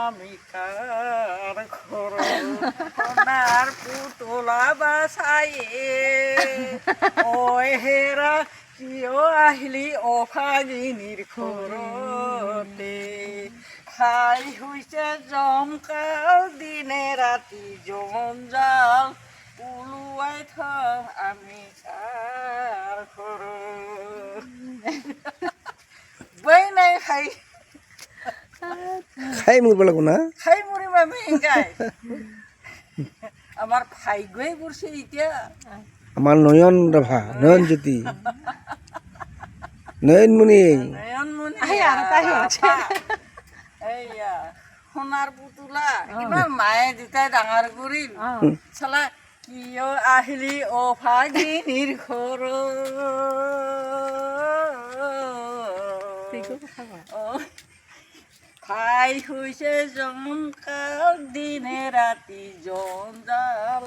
আমি কার ঘর সোনার পুতলা বাসায়ে ওই হেরা কিয় আহিলি অভাগিনীর ঘৰতে খাই হৈছে জমকাল দিনে ৰাতি জঞ্জাল ওলোৱাই থওঁ আমি কাৰ ঘৰত বই নাই খাই খাই মৰিব লাগিব না খাই মৰিম আমি গাই আমাৰ ভাগ্যই পৰিছে এতিয়া আমাৰ নয়ন ৰাভা নয়ন জ্যোতি নয়নমণি নয়নমণি আৰু তাই হৈছে। এইয়া সোণাৰ পুতলা কিমান মায়ে দেউতাই ডাঙৰ কৰিল চালা কিয় আহিলি অভাগিনীৰ ঘৰত খাই হৈছে জমকাল দিনে ৰাতি জঞ্জাল